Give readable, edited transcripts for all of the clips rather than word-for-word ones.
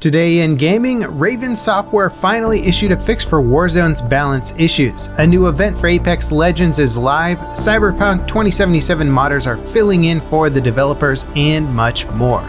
Today in gaming, Raven Software finally issued a fix for Warzone's balance issues. A new event for Apex Legends is live, Cyberpunk 2077 modders are filling in for the developers, and much more.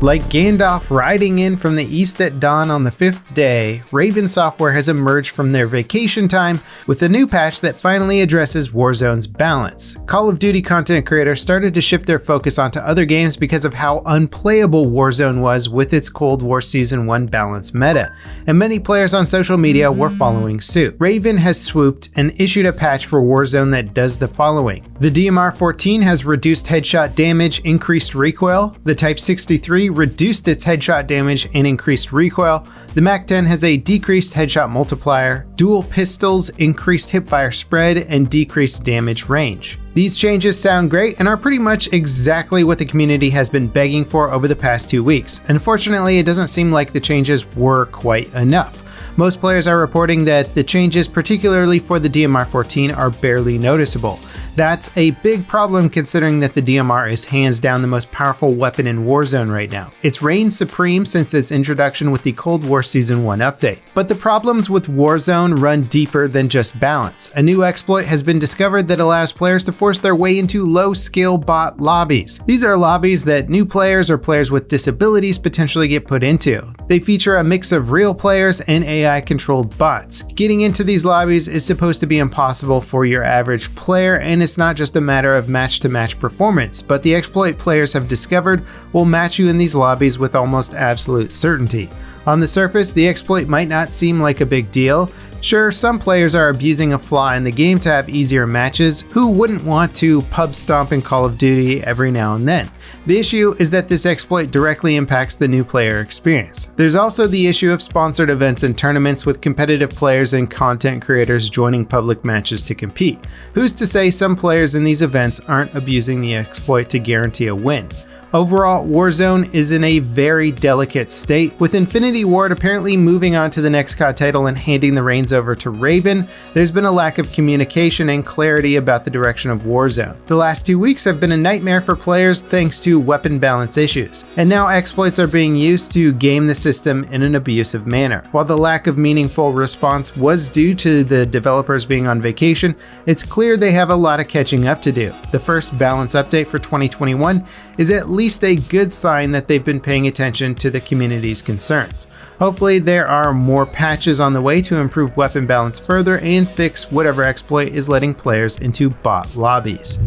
Like Gandalf riding in from the east at dawn on the 5th day, Raven Software has emerged from their vacation time with a new patch that finally addresses Warzone's balance. Call of Duty content creators started to shift their focus onto other games because of how unplayable Warzone was with its Cold War Season 1 balance meta, and many players on social media were following suit. Raven has swooped and issued a patch for Warzone that does the following. The DMR 14 has reduced headshot damage, increased recoil. The Type 63 reduced its headshot damage and increased recoil. The MAC-10 has a decreased headshot multiplier. Dual pistols increased hipfire spread and decreased damage range. These changes sound great and are pretty much exactly what the community has been begging for over the past 2 weeks. Unfortunately, it doesn't seem like the changes were quite enough. Most players are reporting that the changes, particularly for the DMR 14, are barely noticeable. That's a big problem considering that the DMR is hands down the most powerful weapon in Warzone right now. It's reigned supreme since its introduction with the Cold War Season 1 update. But the problems with Warzone run deeper than just balance. A new exploit has been discovered that allows players to force their way into low-skill bot lobbies. These are lobbies that new players or players with disabilities potentially get put into. They feature a mix of real players and AI-controlled bots. Getting into these lobbies is supposed to be impossible for your average player, and it's not just a matter of match-to-match performance, but the exploit players have discovered will match you in these lobbies with almost absolute certainty. On the surface, the exploit might not seem like a big deal. Sure, some players are abusing a flaw in the game to have easier matches. Who wouldn't want to pub stomp in Call of Duty every now and then? The issue is that this exploit directly impacts the new player experience. There's also the issue of sponsored events and tournaments with competitive players and content creators joining public matches to compete. Who's to say some players in these events aren't abusing the exploit to guarantee a win? Overall, Warzone is in a very delicate state. With Infinity Ward apparently moving on to the next COD title and handing the reins over to Raven, there's been a lack of communication and clarity about the direction of Warzone. The last 2 weeks have been a nightmare for players thanks to weapon balance issues, and now exploits are being used to game the system in an abusive manner. While the lack of meaningful response was due to the developers being on vacation, it's clear they have a lot of catching up to do. The first balance update for 2021 is at least a good sign that they've been paying attention to the community's concerns. Hopefully there are more patches on the way to improve weapon balance further and fix whatever exploit is letting players into bot lobbies.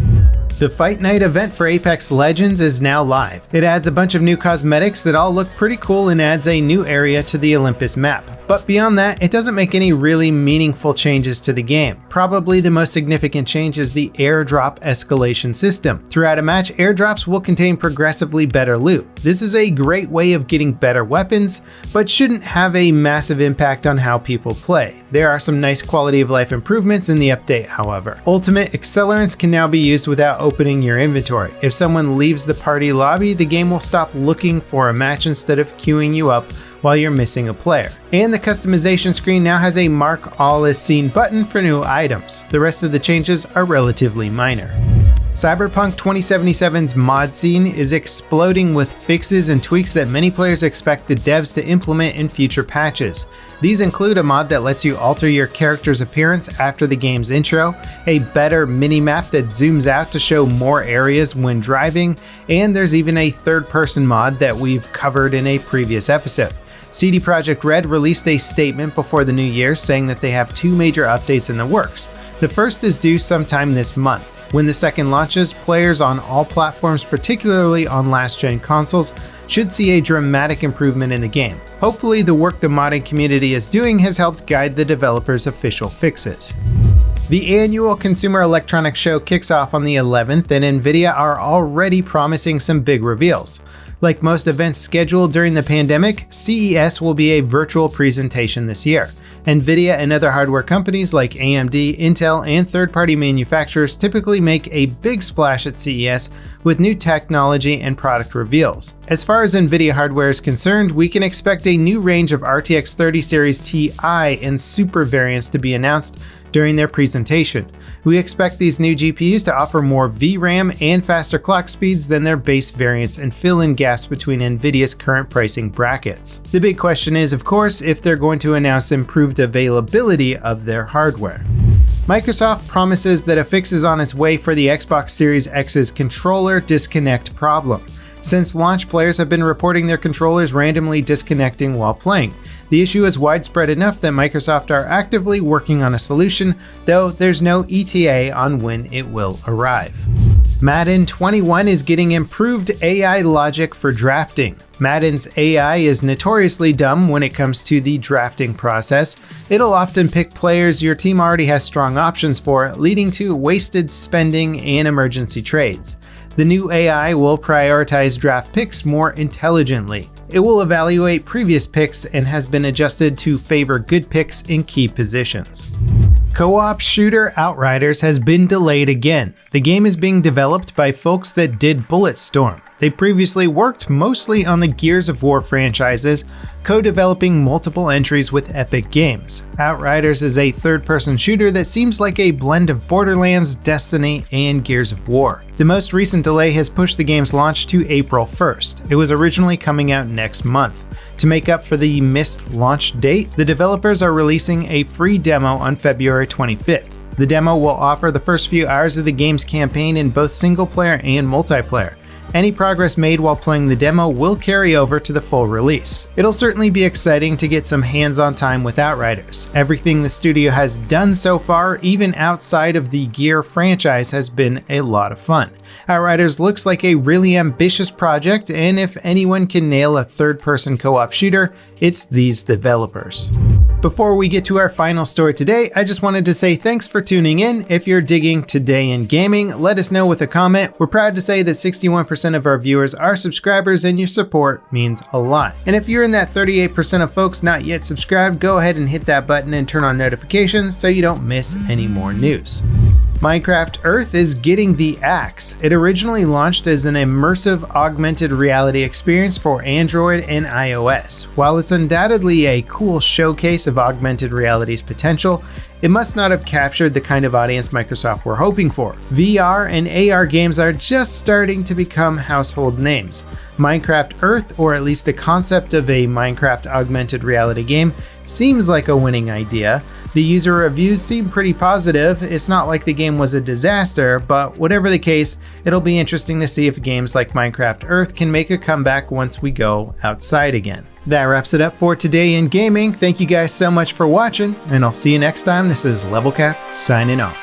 The Fight Night event for Apex Legends is now live. It adds a bunch of new cosmetics that all look pretty cool and adds a new area to the Olympus map. But beyond that, it doesn't make any really meaningful changes to the game. Probably the most significant change is the airdrop escalation system. Throughout a match, airdrops will contain progressively better loot. This is a great way of getting better weapons, but shouldn't have a massive impact on how people play. There are some nice quality of life improvements in the update, however. Ultimate accelerants can now be used without opening your inventory. If someone leaves the party lobby, the game will stop looking for a match instead of queuing you up while you're missing a player. And the customization screen now has a mark all as seen button for new items. The rest of the changes are relatively minor. Cyberpunk 2077's mod scene is exploding with fixes and tweaks that many players expect the devs to implement in future patches. These include a mod that lets you alter your character's appearance after the game's intro, a better mini-map that zooms out to show more areas when driving, and there's even a third-person mod that we've covered in a previous episode. CD Projekt Red released a statement before the new year saying that they have 2 major updates in the works. The first is due sometime this month. When the second launches, players on all platforms, particularly on last-gen consoles, should see a dramatic improvement in the game. Hopefully, the work the modding community is doing has helped guide the developers' official fixes. The annual Consumer Electronics Show kicks off on the 11th, and Nvidia are already promising some big reveals. Like most events scheduled during the pandemic, CES will be a virtual presentation this year. Nvidia and other hardware companies like AMD, Intel, and third-party manufacturers typically make a big splash at CES with new technology and product reveals. As far as Nvidia hardware is concerned, we can expect a new range of RTX 30 series Ti and Super variants to be announced, during their presentation. We expect these new GPUs to offer more VRAM and faster clock speeds than their base variants and fill in gaps between Nvidia's current pricing brackets. The big question is, of course, if they're going to announce improved availability of their hardware. Microsoft promises that a fix is on its way for the Xbox Series X's controller disconnect problem. Since launch, players have been reporting their controllers randomly disconnecting while playing. The issue is widespread enough that Microsoft are actively working on a solution, though there's no ETA on when it will arrive. Madden 21 is getting improved AI logic for drafting. Madden's AI is notoriously dumb when it comes to the drafting process. It'll often pick players your team already has strong options for, leading to wasted spending and emergency trades. The new AI will prioritize draft picks more intelligently. It will evaluate previous picks and has been adjusted to favor good picks in key positions. Co-op shooter Outriders has been delayed again. The game is being developed by folks that did Bulletstorm. They previously worked mostly on the Gears of War franchises, co-developing multiple entries with Epic Games. Outriders is a third-person shooter that seems like a blend of Borderlands, Destiny, and Gears of War. The most recent delay has pushed the game's launch to April 1st. It was originally coming out next month. To make up for the missed launch date, the developers are releasing a free demo on February 25th. The demo will offer the first few hours of the game's campaign in both single-player and multiplayer. Any progress made while playing the demo will carry over to the full release. It'll certainly be exciting to get some hands-on time with Outriders. Everything the studio has done so far, even outside of the Gear franchise, has been a lot of fun. Outriders looks like a really ambitious project, and if anyone can nail a third-person co-op shooter, it's these developers. Before we get to our final story today, I just wanted to say thanks for tuning in. If you're digging Today in Gaming, let us know with a comment. We're proud to say that 61% of our viewers are subscribers, and your support means a lot. And if you're in that 38% of folks not yet subscribed, go ahead and hit that button and turn on notifications so you don't miss any more news. Minecraft Earth is getting the axe. It originally launched as an immersive augmented reality experience for Android and iOS. While it's undoubtedly a cool showcase of augmented reality's potential, it must not have captured the kind of audience Microsoft were hoping for. VR and AR games are just starting to become household names. Minecraft Earth, or at least the concept of a Minecraft augmented reality game, seems like a winning idea. The user reviews seem pretty positive. It's not like the game was a disaster, but whatever the case, it'll be interesting to see if games like Minecraft Earth can make a comeback once we go outside again. That wraps it up for Today in Gaming. Thank you guys so much for watching, and I'll see you next time. This is LevelCap signing off.